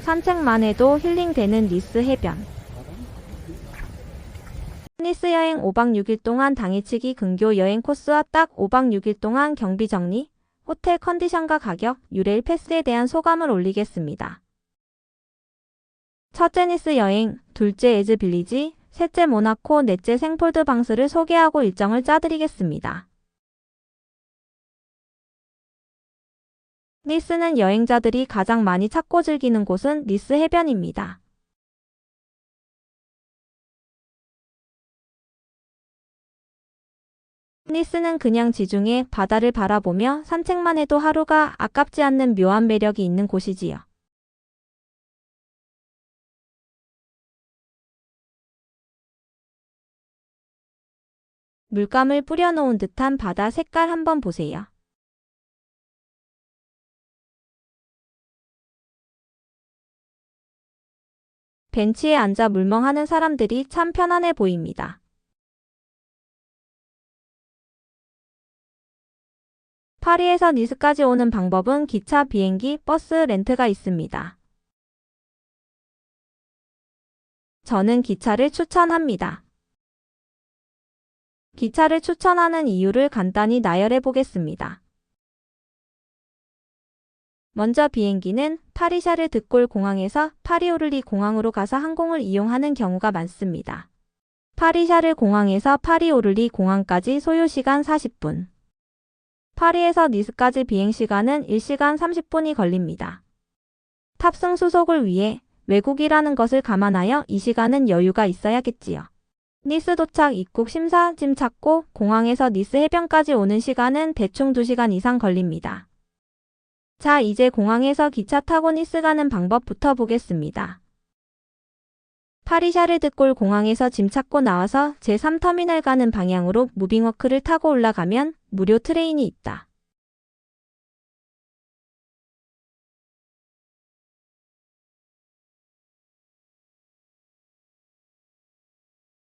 산책만 해도 힐링되는 니스 해변. 니스 여행 5박 6일 동안 당일치기 근교 여행 코스와 딱 5박 6일 동안 경비 정리, 호텔 컨디션과 가격, 유레일 패스에 대한 소감을 올리겠습니다. 첫째 니스 여행, 둘째 에즈 빌리지, 셋째 모나코, 넷째 생폴드 방스를 소개하고 일정을 짜드리겠습니다. 니스는 여행자들이 가장 많이 찾고 즐기는 곳은 니스 해변입니다. 니스는 그냥 지중해 바다를 바라보며 산책만 해도 하루가 아깝지 않는 묘한 매력이 있는 곳이지요. 물감을 뿌려놓은 듯한 바다 색깔 한번 보세요. 벤치에 앉아 물멍하는 사람들이 참 편안해 보입니다. 파리에서 니스까지 오는 방법은 기차, 비행기, 버스 렌트가 있습니다. 저는 기차를 추천합니다. 기차를 추천하는 이유를 간단히 나열해 보겠습니다. 먼저 비행기는 파리 샤를 드골 공항에서 파리 오를리 공항으로 가서 항공을 이용하는 경우가 많습니다. 파리 샤를 공항에서 파리 오를리 공항까지 소요시간 40분. 파리에서 니스까지 비행시간은 1시간 30분이 걸립니다. 탑승 수속을 위해 외국이라는 것을 감안하여 이 시간은 여유가 있어야겠지요. 니스 도착 입국 심사 짐 찾고 공항에서 니스 해변까지 오는 시간은 대충 2시간 이상 걸립니다. 자, 이제 공항에서 기차 타고 니스 가는 방법부터 보겠습니다. 파리 샤를 드골 공항에서 짐 찾고 나와서 제3터미널 가는 방향으로 무빙워크를 타고 올라가면 무료 트레인이 있다.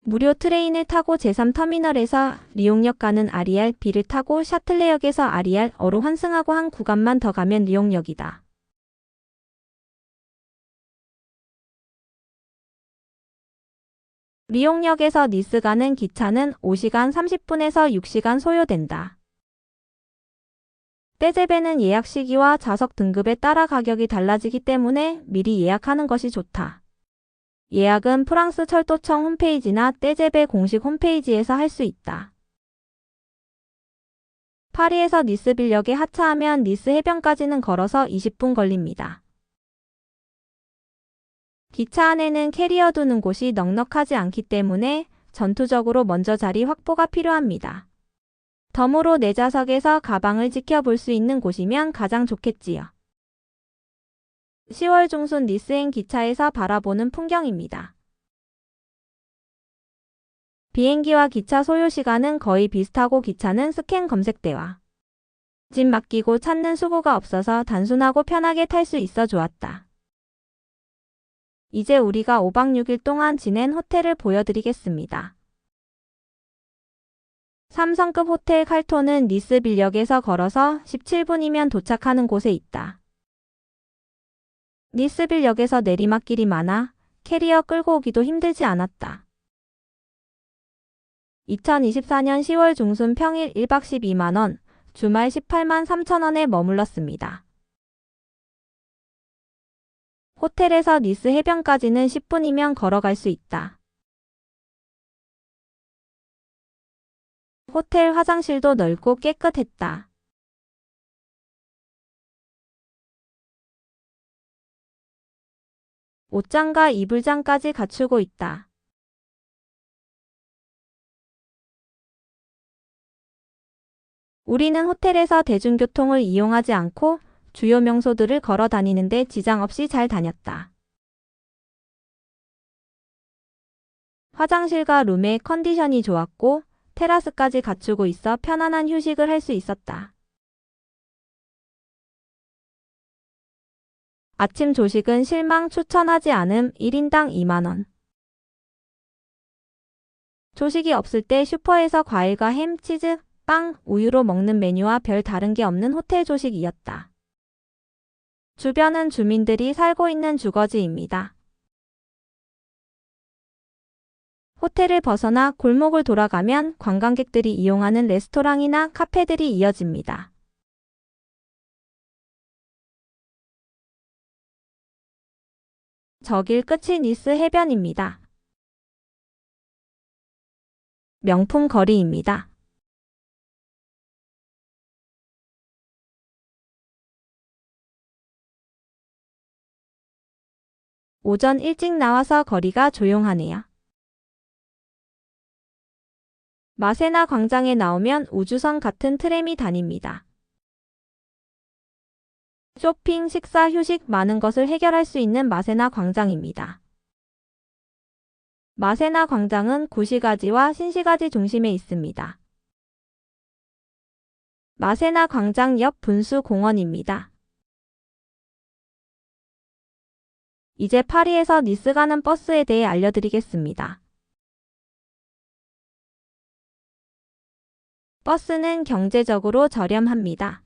무료 트레인을 타고 제3터미널에서 리옹역 가는 아리알 B를 타고 샤틀레역에서 아리알 어로 환승하고 한 구간만 더 가면 리옹역이다. 리옹역에서 니스 가는 기차는 5시간 30분에서 6시간 소요된다. 떼제베는 예약 시기와 좌석 등급에 따라 가격이 달라지기 때문에 미리 예약하는 것이 좋다. 예약은 프랑스 철도청 홈페이지나 떼제베 공식 홈페이지에서 할 수 있다. 파리에서 니스빌역에 하차하면 니스 해변까지는 걸어서 20분 걸립니다. 기차 안에는 캐리어 두는 곳이 넉넉하지 않기 때문에 전투적으로 먼저 자리 확보가 필요합니다. 덤으로 내 좌석에서 가방을 지켜볼 수 있는 곳이면 가장 좋겠지요. 10월 중순 니스행 기차에서 바라보는 풍경입니다. 비행기와 기차 소요시간은 거의 비슷하고 기차는 스캔 검색대와 짐 맡기고 찾는 수고가 없어서 단순하고 편하게 탈 수 있어 좋았다. 이제 우리가 5박 6일 동안 지낸 호텔을 보여드리겠습니다. 3성급 호텔 칼토는 니스빌역에서 걸어서 17분이면 도착하는 곳에 있다. 니스빌역에서 내리막길이 많아 캐리어 끌고 오기도 힘들지 않았다. 2024년 10월 중순 평일 1박 12만원, 주말 18만 3천원에 머물렀습니다. 호텔에서 니스 해변까지는 10분이면 걸어갈 수 있다. 호텔 화장실도 넓고 깨끗했다. 옷장과 이불장까지 갖추고 있다. 우리는 호텔에서 대중교통을 이용하지 않고 주요 명소들을 걸어 다니는데 지장 없이 잘 다녔다. 화장실과 룸의 컨디션이 좋았고 테라스까지 갖추고 있어 편안한 휴식을 할 수 있었다. 아침 조식은 실망 추천하지 않음 1인당 2만원. 조식이 없을 때 슈퍼에서 과일과 햄, 치즈, 빵, 우유로 먹는 메뉴와 별 다른 게 없는 호텔 조식이었다. 주변은 주민들이 살고 있는 주거지입니다. 호텔을 벗어나 골목을 돌아가면 관광객들이 이용하는 레스토랑이나 카페들이 이어집니다. 저 길 끝이 니스 해변입니다. 명품 거리입니다. 오전 일찍 나와서 거리가 조용하네요. 마세나 광장에 나오면 우주선 같은 트램이 다닙니다. 쇼핑, 식사, 휴식 많은 것을 해결할 수 있는 마세나 광장입니다. 마세나 광장은 구시가지와 신시가지 중심에 있습니다. 마세나 광장 옆 분수 공원입니다. 이제 파리에서 니스 가는 버스에 대해 알려드리겠습니다. 버스는 경제적으로 저렴합니다.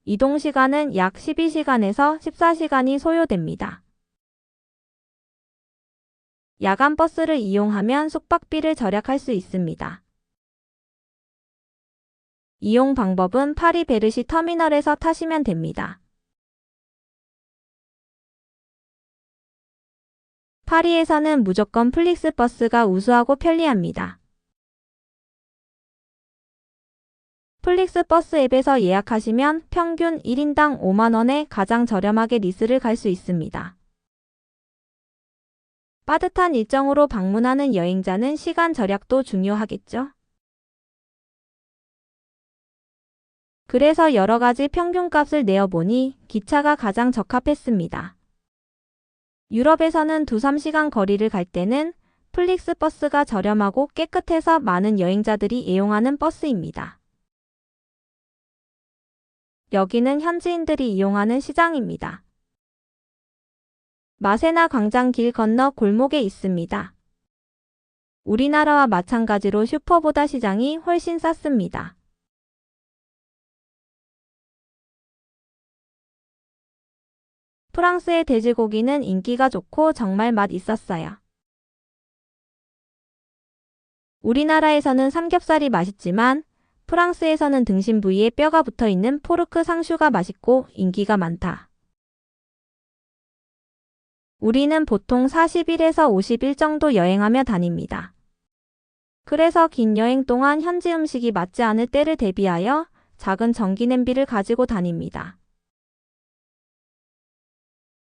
이동 시간은 약 12시간에서 14시간이 소요됩니다. 야간 버스를 이용하면 숙박비를 절약할 수 있습니다. 이용 방법은 파리 베르시 터미널에서 타시면 됩니다. 파리에서는 무조건 플릭스 버스가 우수하고 편리합니다. 플릭스 버스 앱에서 예약하시면 평균 1인당 5만원에 가장 저렴하게 니스를 갈 수 있습니다. 빠듯한 일정으로 방문하는 여행자는 시간 절약도 중요하겠죠? 그래서 여러 가지 평균값을 내어보니 기차가 가장 적합했습니다. 유럽에서는 2-3시간 거리를 갈 때는 플릭스 버스가 저렴하고 깨끗해서 많은 여행자들이 애용하는 버스입니다. 여기는 현지인들이 이용하는 시장입니다. 마세나 광장 길 건너 골목에 있습니다. 우리나라와 마찬가지로 슈퍼보다 시장이 훨씬 쌌습니다. 프랑스의 돼지고기는 인기가 좋고 정말 맛 있었어요. 우리나라에서는 삼겹살이 맛있지만 프랑스에서는 등심 부위에 뼈가 붙어 있는 포르크 상슈가 맛있고 인기가 많다. 우리는 보통 40일에서 50일 정도 여행하며 다닙니다. 그래서 긴 여행 동안 현지 음식이 맞지 않을 때를 대비하여 작은 전기 냄비를 가지고 다닙니다.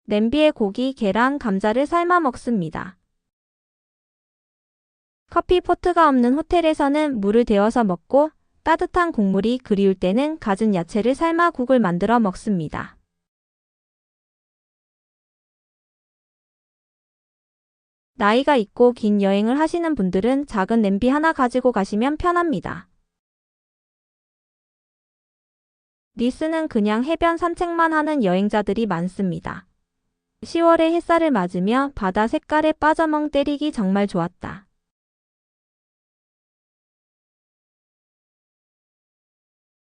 냄비에 고기, 계란, 감자를 삶아 먹습니다. 커피 포트가 없는 호텔에서는 물을 데워서 먹고 따뜻한 국물이 그리울 때는 갖은 야채를 삶아 국을 만들어 먹습니다. 나이가 있고 긴 여행을 하시는 분들은 작은 냄비 하나 가지고 가시면 편합니다. 니스는 그냥 해변 산책만 하는 여행자들이 많습니다. 10월에 햇살을 맞으며 바다 색깔에 빠져 멍 때리기 정말 좋았다.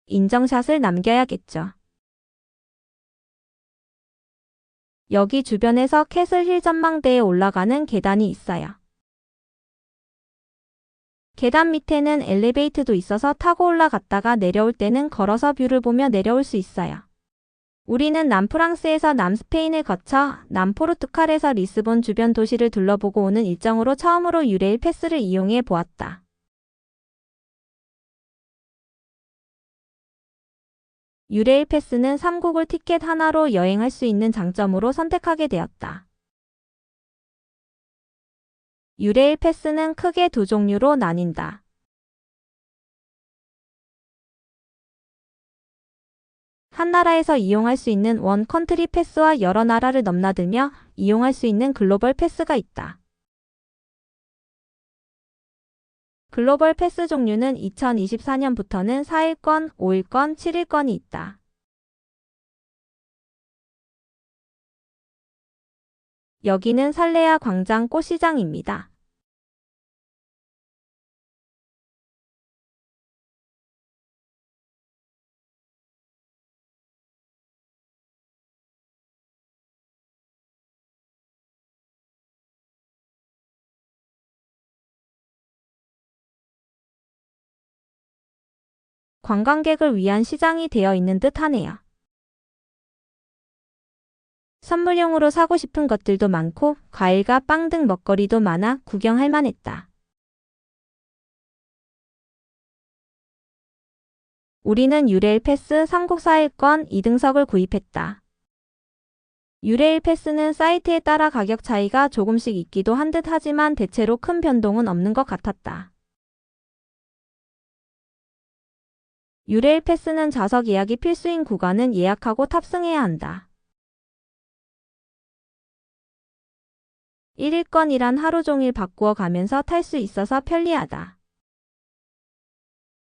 인정샷을 남겨야겠죠. 여기 주변에서 캐슬힐 전망대에 올라가는 계단이 있어요. 계단 밑에는 엘리베이터도 있어서 타고 올라갔다가 내려올 때는 걸어서 뷰를 보며 내려올 수 있어요. 우리는 남프랑스에서 남스페인을 거쳐 남포르투갈에서 리스본 주변 도시를 둘러보고 오는 일정으로 처음으로 유레일 패스를 이용해 보았다. 유레일 패스는 3국을 티켓 하나로 여행할 수 있는 장점으로 선택하게 되었다. 유레일 패스는 크게 두 종류로 나뉜다. 한 나라에서 이용할 수 있는 원 컨트리 패스와 여러 나라를 넘나들며 이용할 수 있는 글로벌 패스가 있다. 글로벌 패스 종류는 2024년부터는 4일권, 5일권, 7일권이 있다. 여기는 살레아 광장 꽃시장입니다. 관광객을 위한 시장이 되어 있는 듯 하네요. 선물용으로 사고 싶은 것들도 많고 과일과 빵 등 먹거리도 많아 구경할 만했다. 우리는 유레일 패스 3국 4일권 2등석을 구입했다. 유레일 패스는 사이트에 따라 가격 차이가 조금씩 있기도 한 듯 하지만 대체로 큰 변동은 없는 것 같았다. 유레일 패스는 좌석 예약이 필수인 구간은 예약하고 탑승해야 한다. 1일권이란 하루 종일 바꾸어 가면서 탈 수 있어서 편리하다.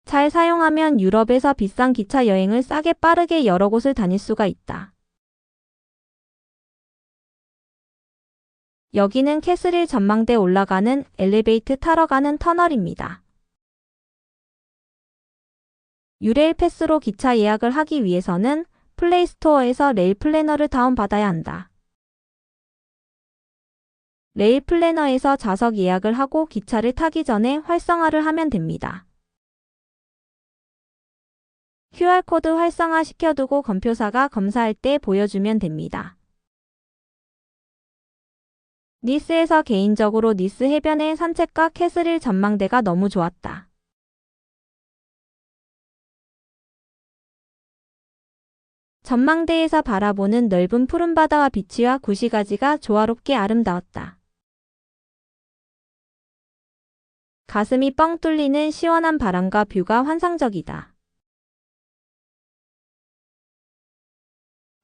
잘 사용하면 유럽에서 비싼 기차 여행을 싸게 빠르게 여러 곳을 다닐 수가 있다. 여기는 캐슬힐 전망대 올라가는 엘리베이터 타러 가는 터널입니다. 유레일 패스로 기차 예약을 하기 위해서는 플레이스토어에서 레일 플래너를 다운받아야 한다. 레일 플래너에서 좌석 예약을 하고 기차를 타기 전에 활성화를 하면 됩니다. QR코드 활성화 시켜두고 검표사가 검사할 때 보여주면 됩니다. 니스에서 개인적으로 니스 해변의 산책과 캐슬힐 전망대가 너무 좋았다. 전망대에서 바라보는 넓은 푸른 바다와 비치와 구시가지가 조화롭게 아름다웠다. 가슴이 뻥 뚫리는 시원한 바람과 뷰가 환상적이다.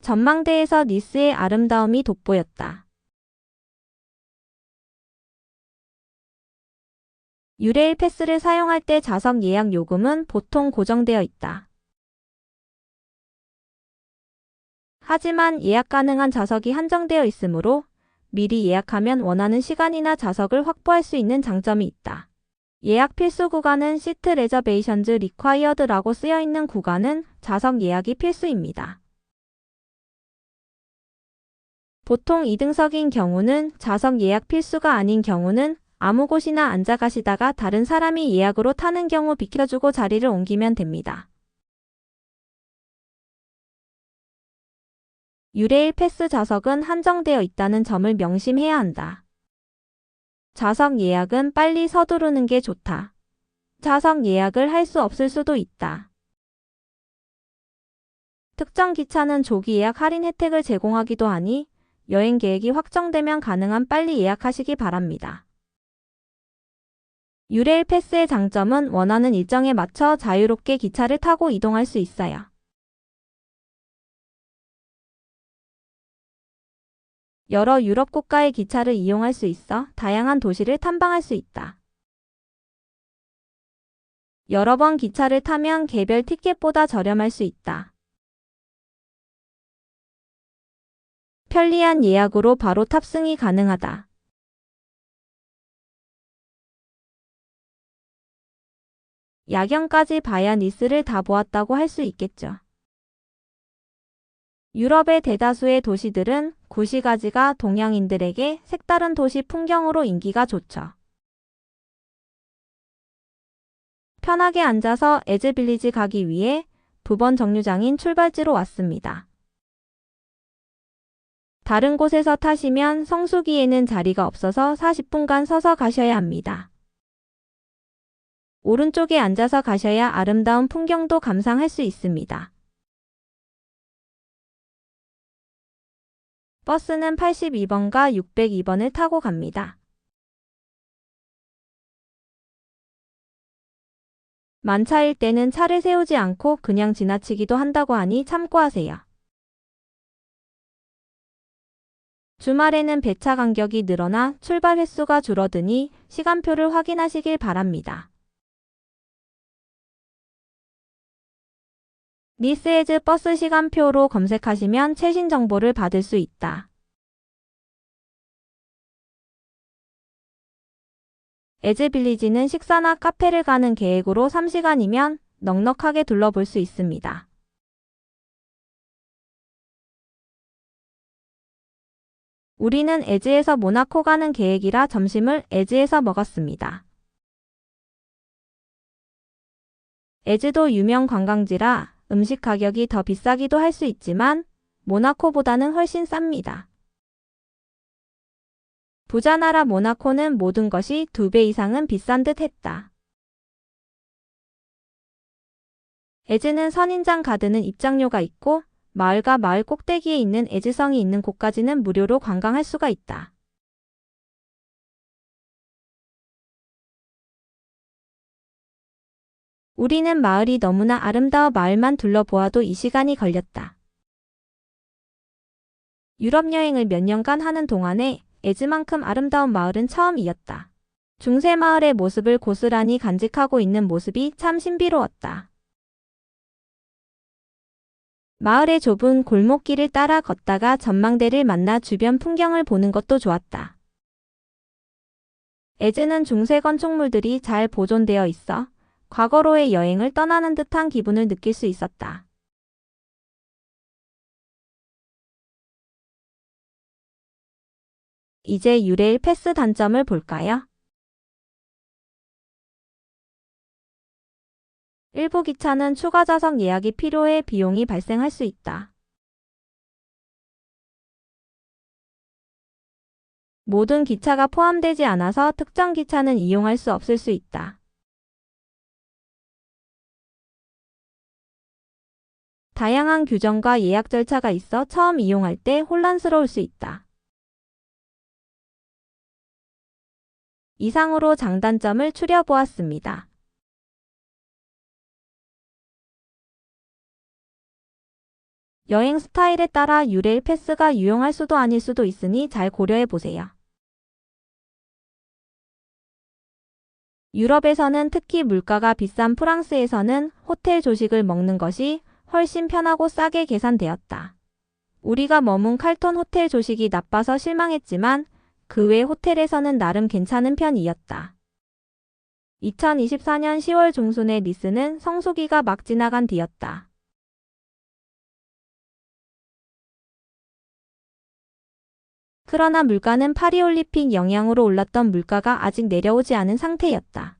전망대에서 니스의 아름다움이 돋보였다. 유레일 패스를 사용할 때 좌석 예약 요금은 보통 고정되어 있다. 하지만 예약 가능한 좌석이 한정되어 있으므로 미리 예약하면 원하는 시간이나 좌석을 확보할 수 있는 장점이 있다. 예약 필수 구간은 시트 레저베이션즈 리콰이어드라고 쓰여 있는 구간은 좌석 예약이 필수입니다. 보통 2등석인 경우는 좌석 예약 필수가 아닌 경우는 아무 곳이나 앉아 가시다가 다른 사람이 예약으로 타는 경우 비켜주고 자리를 옮기면 됩니다. 유레일 패스 좌석은 한정되어 있다는 점을 명심해야 한다. 좌석 예약은 빨리 서두르는 게 좋다. 좌석 예약을 할 수 없을 수도 있다. 특정 기차는 조기 예약 할인 혜택을 제공하기도 하니 여행 계획이 확정되면 가능한 빨리 예약하시기 바랍니다. 유레일 패스의 장점은 원하는 일정에 맞춰 자유롭게 기차를 타고 이동할 수 있어요. 여러 유럽 국가의 기차를 이용할 수 있어 다양한 도시를 탐방할 수 있다. 여러 번 기차를 타면 개별 티켓보다 저렴할 수 있다. 편리한 예약으로 바로 탑승이 가능하다. 야경까지 봐야 니스를 다 보았다고 할 수 있겠죠. 유럽의 대다수의 도시들은 구시가지가 동양인들에게 색다른 도시 풍경으로 인기가 좋죠. 편하게 앉아서 에즈빌리지 가기 위해 부번 정류장인 출발지로 왔습니다. 다른 곳에서 타시면 성수기에는 자리가 없어서 40분간 서서 가셔야 합니다. 오른쪽에 앉아서 가셔야 아름다운 풍경도 감상할 수 있습니다. 버스는 82번과 602번을 타고 갑니다. 만차일 때는 차를 세우지 않고 그냥 지나치기도 한다고 하니 참고하세요. 주말에는 배차 간격이 늘어나 출발 횟수가 줄어드니 시간표를 확인하시길 바랍니다. 니스에즈 버스 시간표로 검색하시면 최신 정보를 받을 수 있다. 에즈빌리지는 식사나 카페를 가는 계획으로 3시간이면 넉넉하게 둘러볼 수 있습니다. 우리는 에즈에서 모나코 가는 계획이라 점심을 에즈에서 먹었습니다. 에즈도 유명 관광지라 음식 가격이 더 비싸기도 할 수 있지만 모나코보다는 훨씬 쌉니다. 부자 나라 모나코는 모든 것이 2배 이상은 비싼 듯 했다. 에즈는 선인장 가드는 입장료가 있고 마을과 마을 꼭대기에 있는 에즈성이 있는 곳까지는 무료로 관광할 수가 있다. 우리는 마을이 너무나 아름다워 마을만 둘러보아도 이 시간이 걸렸다. 유럽 여행을 몇 년간 하는 동안에 에즈만큼 아름다운 마을은 처음이었다. 중세 마을의 모습을 고스란히 간직하고 있는 모습이 참 신비로웠다. 마을의 좁은 골목길을 따라 걷다가 전망대를 만나 주변 풍경을 보는 것도 좋았다. 에즈는 중세 건축물들이 잘 보존되어 있어 과거로의 여행을 떠나는 듯한 기분을 느낄 수 있었다. 이제 유레일 패스 단점을 볼까요? 일부 기차는 추가 좌석 예약이 필요해 비용이 발생할 수 있다. 모든 기차가 포함되지 않아서 특정 기차는 이용할 수 없을 수 있다. 다양한 규정과 예약 절차가 있어 처음 이용할 때 혼란스러울 수 있다. 이상으로 장단점을 추려보았습니다. 여행 스타일에 따라 유레일 패스가 유용할 수도 아닐 수도 있으니 잘 고려해 보세요. 유럽에서는 특히 물가가 비싼 프랑스에서는 호텔 조식을 먹는 것이 훨씬 편하고 싸게 계산되었다. 우리가 머문 칼톤 호텔 조식이 나빠서 실망했지만 그 외 호텔에서는 나름 괜찮은 편이었다. 2024년 10월 중순에 니스는 성수기가 막 지나간 뒤였다. 그러나 물가는 파리올림픽 영향으로 올랐던 물가가 아직 내려오지 않은 상태였다.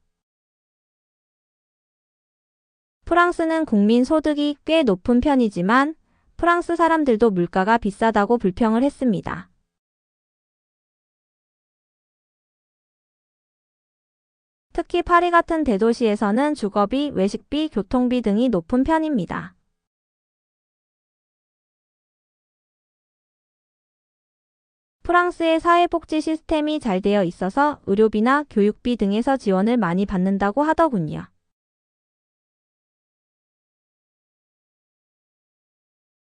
프랑스는 국민 소득이 꽤 높은 편이지만 프랑스 사람들도 물가가 비싸다고 불평을 했습니다. 특히 파리 같은 대도시에서는 주거비, 외식비, 교통비 등이 높은 편입니다. 프랑스의 사회복지 시스템이 잘 되어 있어서 의료비나 교육비 등에서 지원을 많이 받는다고 하더군요.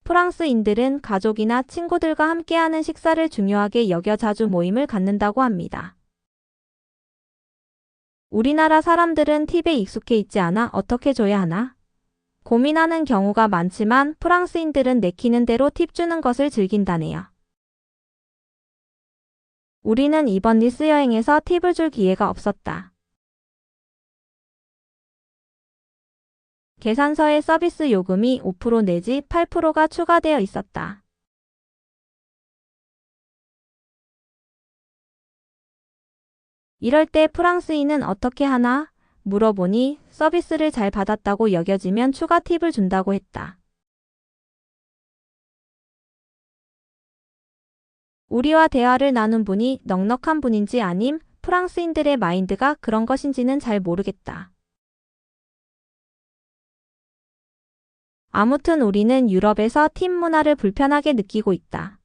프랑스인들은 가족이나 친구들과 함께하는 식사를 중요하게 여겨 자주 모임을 갖는다고 합니다. 우리나라 사람들은 팁에 익숙해 있지 않아 어떻게 줘야 하나? 고민하는 경우가 많지만 프랑스인들은 내키는 대로 팁 주는 것을 즐긴다네요. 우리는 이번 니스 여행에서 팁을 줄 기회가 없었다. 계산서에 서비스 요금이 5% 내지 8%가 추가되어 있었다. 이럴 때 프랑스인은 어떻게 하나? 물어보니 서비스를 잘 받았다고 여겨지면 추가 팁을 준다고 했다. 우리와 대화를 나눈 분이 넉넉한 분인지 아님 프랑스인들의 마인드가 그런 것인지는 잘 모르겠다. 아무튼 우리는 유럽에서 팁 문화를 불편하게 느끼고 있다.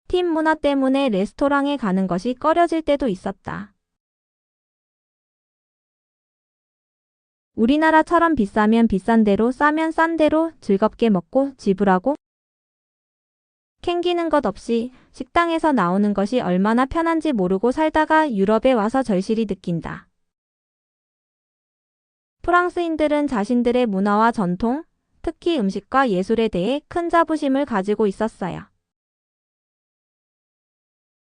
팁 문화 때문에 레스토랑에 가는 것이 꺼려질 때도 있었다. 우리나라처럼 비싸면 비싼 대로 싸면 싼 대로 즐겁게 먹고 지불하고 캥기는 것 없이 식당에서 나오는 것이 얼마나 편한지 모르고 살다가 유럽에 와서 절실히 느낀다. 프랑스인들은 자신들의 문화와 전통, 특히 음식과 예술에 대해 큰 자부심을 가지고 있었어요.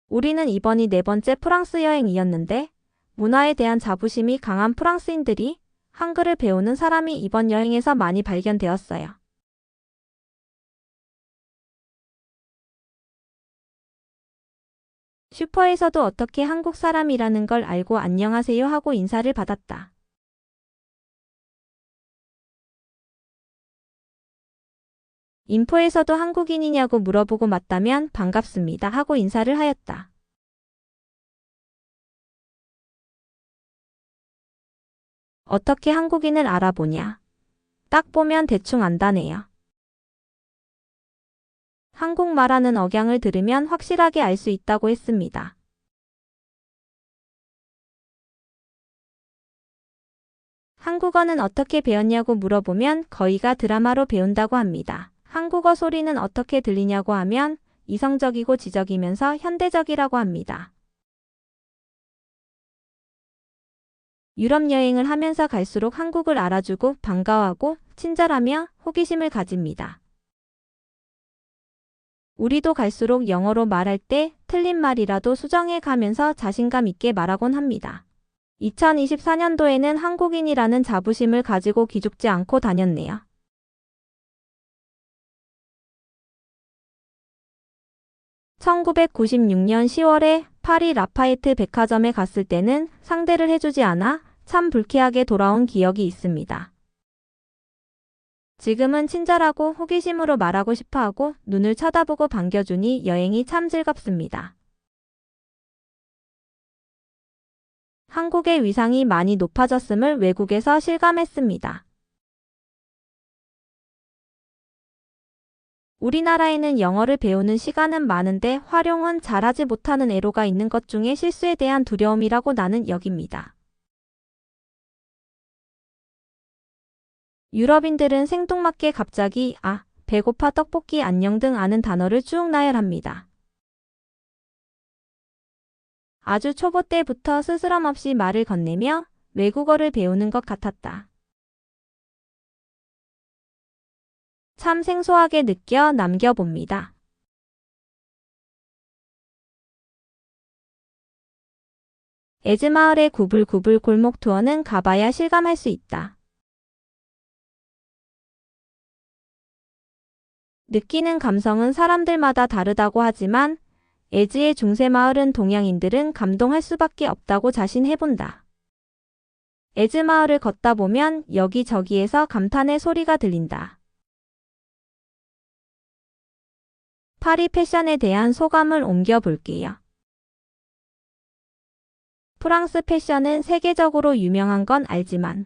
우리는 이번이 4번째 프랑스 여행이었는데 문화에 대한 자부심이 강한 프랑스인들이 한글을 배우는 사람이 이번 여행에서 많이 발견되었어요. 슈퍼에서도 어떻게 한국 사람이라는 걸 알고 안녕하세요 하고 인사를 받았다. 인포에서도 한국인이냐고 물어보고 맞다면 반갑습니다 하고 인사를 하였다. 어떻게 한국인을 알아보냐? 딱 보면 대충 안다네요. 한국말하는 억양을 들으면 확실하게 알 수 있다고 했습니다. 한국어는 어떻게 배웠냐고 물어보면 거의가 드라마로 배운다고 합니다. 한국어 소리는 어떻게 들리냐고 하면 이성적이고 지적이면서 현대적이라고 합니다. 유럽 여행을 하면서 갈수록 한국을 알아주고 반가워하고 친절하며 호기심을 가집니다. 우리도 갈수록 영어로 말할 때 틀린 말이라도 수정해 가면서 자신감 있게 말하곤 합니다. 2024년도에는 한국인이라는 자부심을 가지고 기죽지 않고 다녔네요. 1996년 10월에 파리 라파에트 백화점에 갔을 때는 상대를 해주지 않아 참 불쾌하게 돌아온 기억이 있습니다. 지금은 친절하고 호기심으로 말하고 싶어하고 눈을 쳐다보고 반겨주니 여행이 참 즐겁습니다. 한국의 위상이 많이 높아졌음을 외국에서 실감했습니다. 우리나라에는 영어를 배우는 시간은 많은데 활용은 잘하지 못하는 애로가 있는 것 중에 실수에 대한 두려움이라고 나는 여깁니다. 유럽인들은 생뚱맞게 갑자기 배고파 떡볶이 안녕 등 아는 단어를 쭉 나열합니다. 아주 초보 때부터 스스럼 없이 말을 건네며 외국어를 배우는 것 같았다. 참 생소하게 느껴 남겨봅니다. 에즈마을의 구불구불 골목 투어는 가봐야 실감할 수 있다. 느끼는 감성은 사람들마다 다르다고 하지만 에즈의 중세마을은 동양인들은 감동할 수밖에 없다고 자신해본다. 에즈마을을 걷다 보면 여기저기에서 감탄의 소리가 들린다. 파리 패션에 대한 소감을 옮겨볼게요. 프랑스 패션은 세계적으로 유명한 건 알지만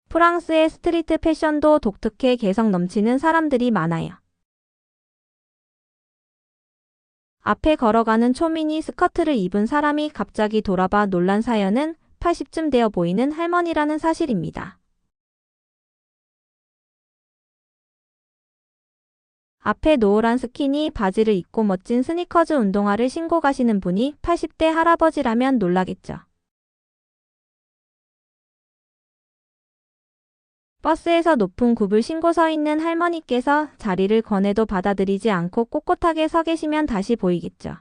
프랑스의 스트리트 패션도 독특해 개성 넘치는 사람들이 많아요. 앞에 걸어가는 초미니 스커트를 입은 사람이 갑자기 돌아봐 놀란 사연은 80쯤 되어 보이는 할머니라는 사실입니다. 앞에 노을한 스키니 바지를 입고 멋진 스니커즈 운동화를 신고 가시는 분이 80대 할아버지라면 놀라겠죠. 버스에서 높은 굽을 신고 서 있는 할머니께서 자리를 권해도 받아들이지 않고 꼿꼿하게 서 계시면 다시 보이겠죠.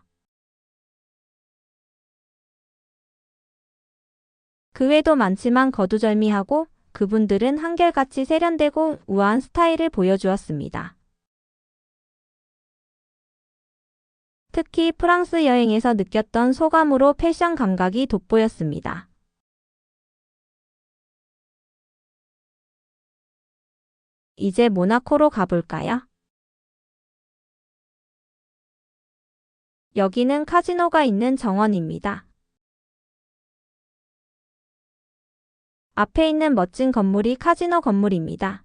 그 외도 많지만 거두절미하고 그분들은 한결같이 세련되고 우아한 스타일을 보여주었습니다. 특히 프랑스 여행에서 느꼈던 소감으로 패션 감각이 돋보였습니다. 이제 모나코로 가볼까요? 여기는 카지노가 있는 정원입니다. 앞에 있는 멋진 건물이 카지노 건물입니다.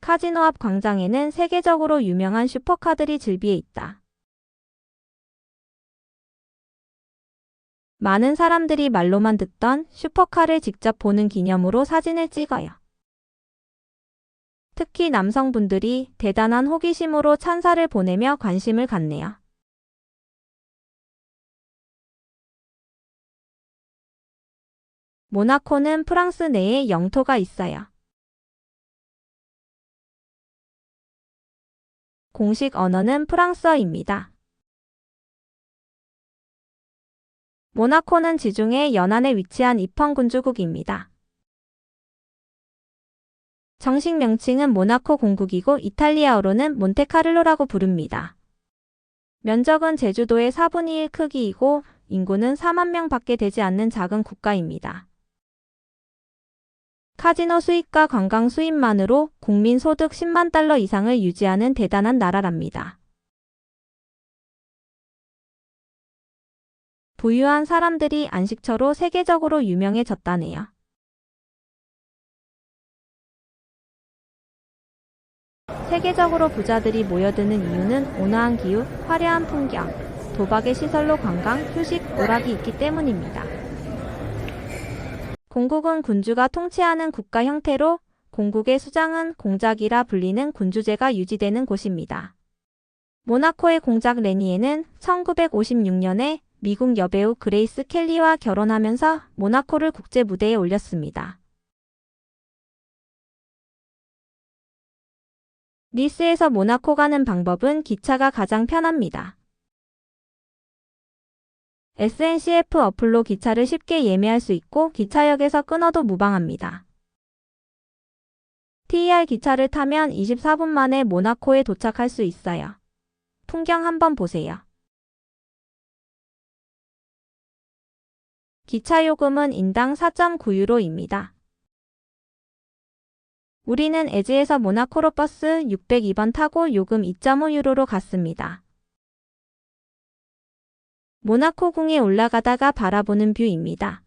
카지노 앞 광장에는 세계적으로 유명한 슈퍼카들이 즐비해 있다. 많은 사람들이 말로만 듣던 슈퍼카를 직접 보는 기념으로 사진을 찍어요. 특히 남성분들이 대단한 호기심으로 찬사를 보내며 관심을 갖네요. 모나코는 프랑스 내에 영토가 있어요. 공식 언어는 프랑스어입니다. 모나코는 지중해 연안에 위치한 이펑군주국입니다. 정식 명칭은 모나코 공국이고 이탈리아어로는 몬테카를로라고 부릅니다. 면적은 제주도의 4분의 1 크기이고 인구는 4만 명밖에 되지 않는 작은 국가입니다. 카지노 수입과 관광 수입만으로 국민 소득 10만 달러 이상을 유지하는 대단한 나라랍니다. 부유한 사람들이 안식처로 세계적으로 유명해졌다네요. 세계적으로 부자들이 모여드는 이유는 온화한 기후, 화려한 풍경, 도박의 시설로 관광, 휴식, 오락이 있기 때문입니다. 공국은 군주가 통치하는 국가 형태로 공국의 수장은 공작이라 불리는 군주제가 유지되는 곳입니다. 모나코의 공작 레니에는 1956년에 미국 여배우 그레이스 켈리와 결혼하면서 모나코를 국제 무대에 올렸습니다. 니스에서 모나코 가는 방법은 기차가 가장 편합니다. SNCF 어플로 기차를 쉽게 예매할 수 있고 기차역에서 끊어도 무방합니다. TER 기차를 타면 24분 만에 모나코에 도착할 수 있어요. 풍경 한번 보세요. 기차 요금은 인당 4.9유로입니다. 우리는 에즈에서 모나코로 버스 602번 타고 요금 2.5유로로 갔습니다. 모나코 궁에 올라가다가 바라보는 뷰입니다.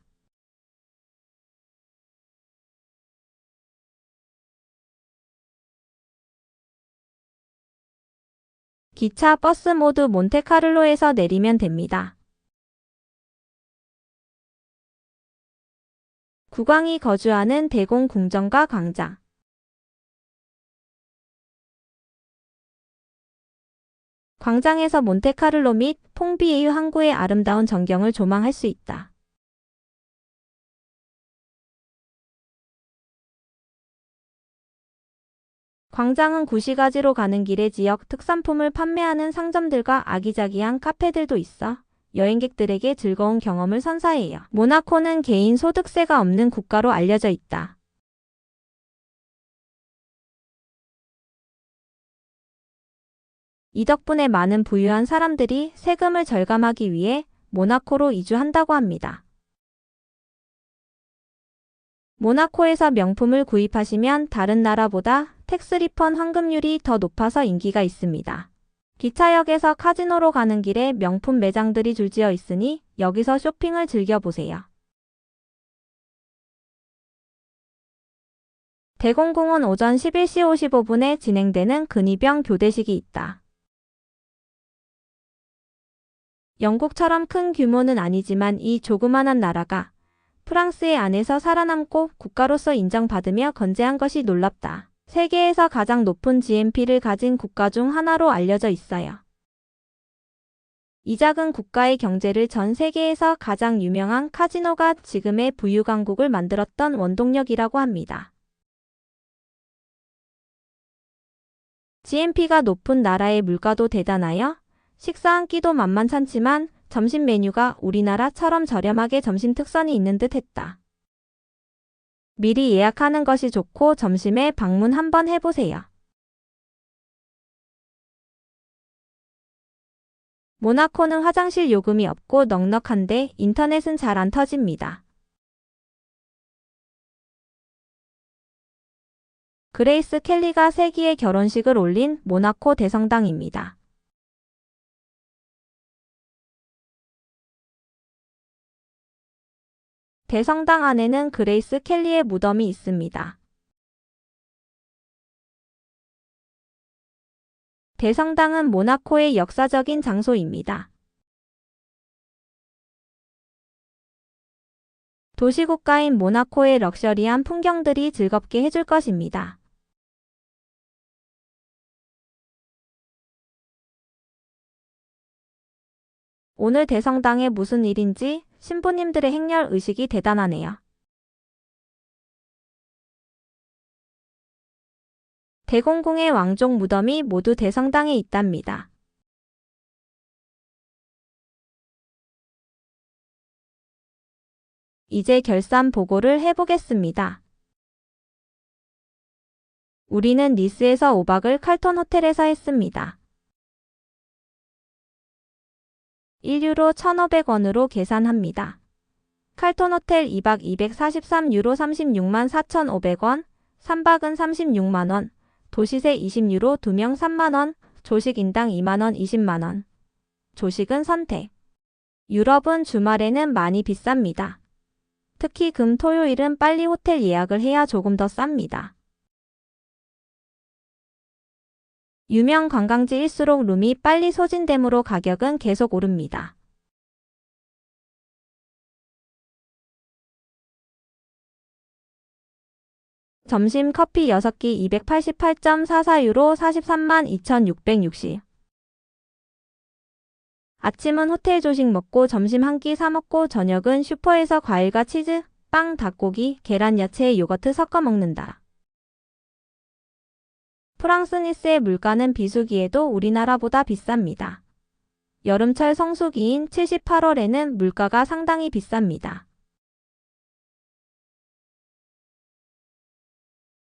기차, 버스 모두 몬테카를로에서 내리면 됩니다. 국왕이 거주하는 대공 궁전과 광장. 광장에서 몬테카를로 및 퐁비에유 항구의 아름다운 전경을 조망할 수 있다. 광장은 구시가지로 가는 길에 지역 특산품을 판매하는 상점들과 아기자기한 카페들도 있어 여행객들에게 즐거운 경험을 선사해요. 모나코는 개인 소득세가 없는 국가로 알려져 있다. 이 덕분에 많은 부유한 사람들이 세금을 절감하기 위해 모나코로 이주한다고 합니다. 모나코에서 명품을 구입하시면 다른 나라보다 텍스 리펀 환급률이 더 높아서 인기가 있습니다. 기차역에서 카지노로 가는 길에 명품 매장들이 줄지어 있으니 여기서 쇼핑을 즐겨보세요. 대공궁은 오전 11시 55분에 진행되는 근위병 교대식이 있다. 영국처럼 큰 규모는 아니지만 이 조그만한 나라가 프랑스의 안에서 살아남고 국가로서 인정받으며 건재한 것이 놀랍다. 세계에서 가장 높은 GNP를 가진 국가 중 하나로 알려져 있어요. 이 작은 국가의 경제를 전 세계에서 가장 유명한 카지노가 지금의 부유 강국을 만들었던 원동력이라고 합니다. GNP가 높은 나라의 물가도 대단하여 식사 한 끼도 만만찮지만 점심 메뉴가 우리나라처럼 저렴하게 점심 특선이 있는 듯 했다. 미리 예약하는 것이 좋고 점심에 방문 한번 해보세요. 모나코는 화장실 요금이 없고 넉넉한데 인터넷은 잘 안 터집니다. 그레이스 켈리가 세기의 결혼식을 올린 모나코 대성당입니다. 대성당 안에는 그레이스 켈리의 무덤이 있습니다. 대성당은 모나코의 역사적인 장소입니다. 도시국가인 모나코의 럭셔리한 풍경들이 즐겁게 해줄 것입니다. 오늘 대성당에 무슨 일인지 신부님들의 행렬 의식이 대단하네요. 대공궁의 왕족 무덤이 모두 대성당에 있답니다. 이제 결산 보고를 해보겠습니다. 우리는 니스에서 5박을 칼톤 호텔에서 했습니다. 1유로 1,500원으로 계산합니다. 칼톤 호텔 2박 243유로 36만 4,500원, 3박은 36만원, 도시세 20유로 2명 3만원, 조식 인당 2만원 20만원. 조식은 선택. 유럽은 주말에는 많이 비쌉니다. 특히 금, 토요일은 빨리 호텔 예약을 해야 조금 더 쌉니다. 유명 관광지일수록 룸이 빨리 소진되므로 가격은 계속 오릅니다. 점심 커피 6끼 288.44유로 43만 2,660. 아침은 호텔 조식 먹고 점심 한 끼 사 먹고 저녁은 슈퍼에서 과일과 치즈, 빵, 닭고기, 계란, 야채, 요거트 섞어 먹는다. 프랑스 니스의 물가는 비수기에도 우리나라보다 비쌉니다. 여름철 성수기인 78월에는 물가가 상당히 비쌉니다.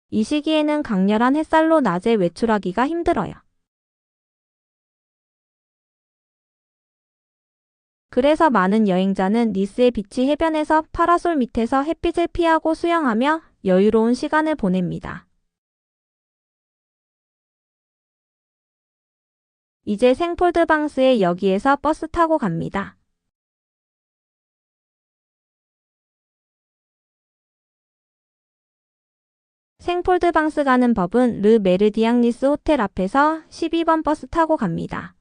이 시기에는 강렬한 햇살로 낮에 외출하기가 힘들어요. 그래서 많은 여행자는 니스의 비치 해변에서 파라솔 밑에서 햇빛을 피하고 수영하며 여유로운 시간을 보냅니다. 이제 생폴드방스의 여기에서 버스 타고 갑니다. 생폴드방스 가는 법은 르 메르디앙 니스 호텔 앞에서 12번 버스 타고 갑니다.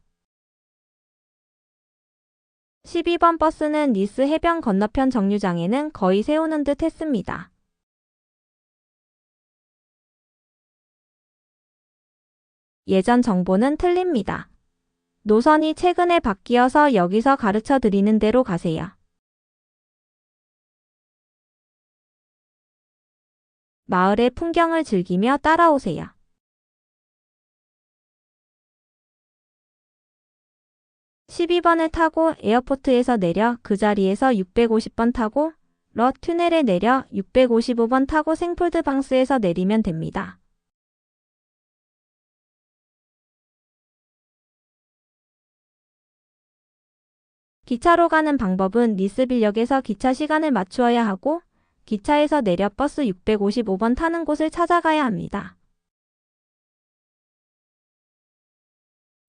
12번 버스는 니스 해변 건너편 정류장에는 거의 세우는 듯 했습니다. 예전 정보는 틀립니다. 노선이 최근에 바뀌어서 여기서 가르쳐 드리는 대로 가세요. 마을의 풍경을 즐기며 따라오세요. 12번을 타고 에어포트에서 내려 그 자리에서 650번 타고 러 튜넬에 내려 655번 타고 생폴드방스에서 내리면 됩니다. 기차로 가는 방법은 니스빌역에서 기차 시간을 맞추어야 하고 기차에서 내려 버스 655번 타는 곳을 찾아가야 합니다.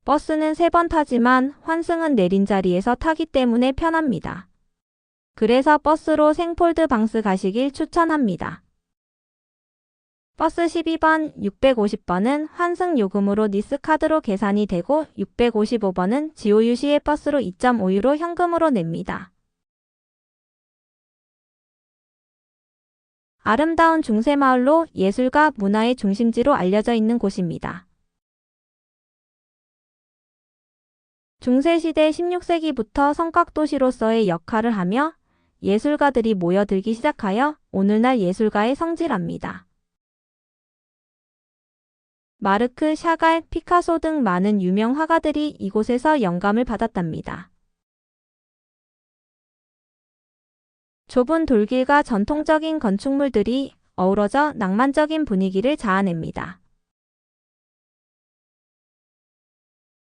버스는 3번 타지만 환승은 내린 자리에서 타기 때문에 편합니다. 그래서 버스로 생폴드방스 가시길 추천합니다. 버스 12번, 650번은 환승 요금으로 니스 카드로 계산이 되고 655번은 GOU시의 버스로 2.5유로 현금으로 냅니다. 아름다운 중세마을로 예술과 문화의 중심지로 알려져 있는 곳입니다. 중세시대 16세기부터 성곽도시로서의 역할을 하며 예술가들이 모여들기 시작하여 오늘날 예술가의 성지랍니다. 마르크, 샤갈, 피카소 등 많은 유명 화가들이 이곳에서 영감을 받았답니다. 좁은 돌길과 전통적인 건축물들이 어우러져 낭만적인 분위기를 자아냅니다.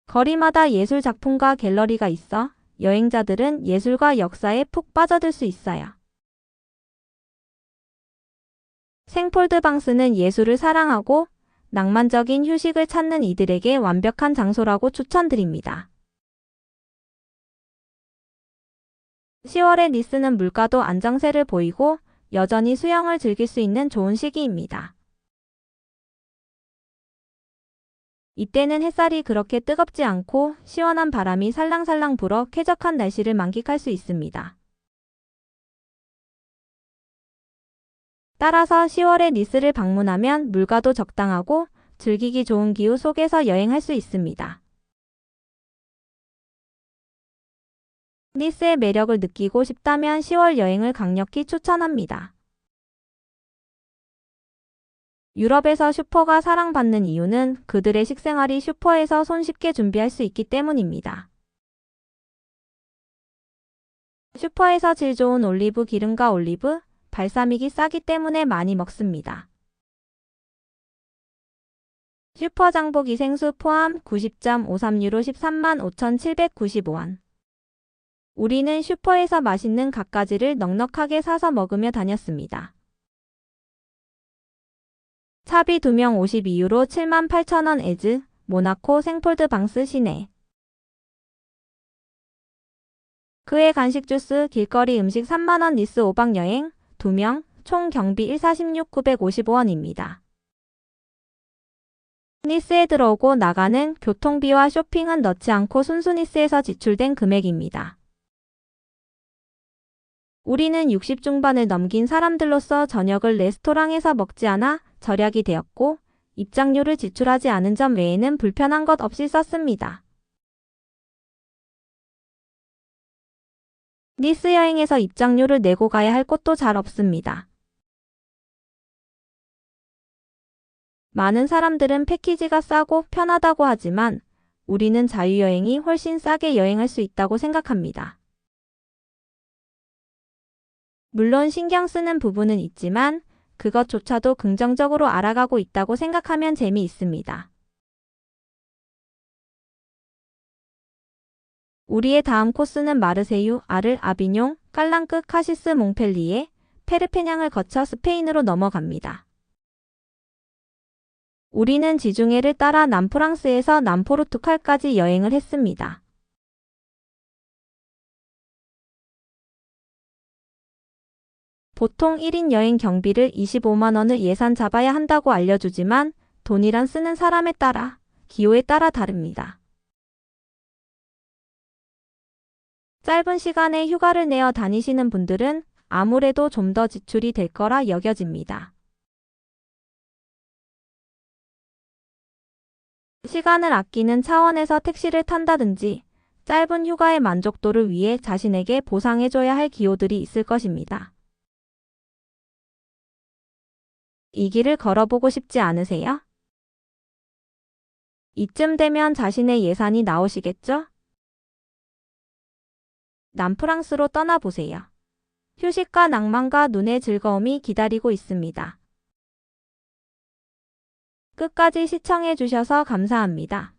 거리마다 예술 작품과 갤러리가 있어 여행자들은 예술과 역사에 푹 빠져들 수 있어요. 생폴드방스는 예술을 사랑하고 낭만적인 휴식을 찾는 이들에게 완벽한 장소라고 추천드립니다. 10월의 니스는 물가도 안정세를 보이고 여전히 수영을 즐길 수 있는 좋은 시기입니다. 이때는 햇살이 그렇게 뜨겁지 않고 시원한 바람이 살랑살랑 불어 쾌적한 날씨를 만끽할 수 있습니다. 따라서 10월에 니스를 방문하면 물가도 적당하고 즐기기 좋은 기후 속에서 여행할 수 있습니다. 니스의 매력을 느끼고 싶다면 10월 여행을 강력히 추천합니다. 유럽에서 슈퍼가 사랑받는 이유는 그들의 식생활이 슈퍼에서 손쉽게 준비할 수 있기 때문입니다. 슈퍼에서 질 좋은 올리브 기름과 올리브, 발사믹이 싸기 때문에 많이 먹습니다. 슈퍼장복 이생수 포함 90.53유로 13만 5,795원. 우리는 슈퍼에서 맛있는 갖가지를 넉넉하게 사서 먹으며 다녔습니다. 차비 2명 52유로 7만 8천원 에즈, 모나코 생폴드 방스 시내. 그의 간식 주스, 길거리 음식 3만원 니스 5박 여행, 2명, 총 경비 146 955원입니다. 니스에 들어오고 나가는 교통비와 쇼핑은 넣지 않고 순수 니스에서 지출된 금액입니다. 우리는 60 중반을 넘긴 사람들로서 저녁을 레스토랑에서 먹지 않아 절약이 되었고 입장료를 지출하지 않은 점 외에는 불편한 것 없이 썼습니다. 니스 여행에서 입장료를 내고 가야 할 곳도 잘 없습니다. 많은 사람들은 패키지가 싸고 편하다고 하지만 우리는 자유여행이 훨씬 싸게 여행할 수 있다고 생각합니다. 물론 신경 쓰는 부분은 있지만 그것조차도 긍정적으로 알아가고 있다고 생각하면 재미있습니다. 우리의 다음 코스는 마르세유, 아르, 아비뇽, 깔랑크, 카시스, 몽펠리에, 페르페냥을 거쳐 스페인으로 넘어갑니다. 우리는 지중해를 따라 남프랑스에서 남포르투갈까지 여행을 했습니다. 보통 1인 여행 경비를 25만원을 예산 잡아야 한다고 알려주지만 돈이란 쓰는 사람에 따라, 기호에 따라 다릅니다. 짧은 시간에 휴가를 내어 다니시는 분들은 아무래도 좀 더 지출이 될 거라 여겨집니다. 시간을 아끼는 차원에서 택시를 탄다든지 짧은 휴가의 만족도를 위해 자신에게 보상해줘야 할 기호들이 있을 것입니다. 이 길을 걸어보고 싶지 않으세요? 이쯤 되면 자신의 예산이 나오시겠죠? 남프랑스로 떠나보세요. 휴식과 낭만과 눈의 즐거움이 기다리고 있습니다. 끝까지 시청해주셔서 감사합니다.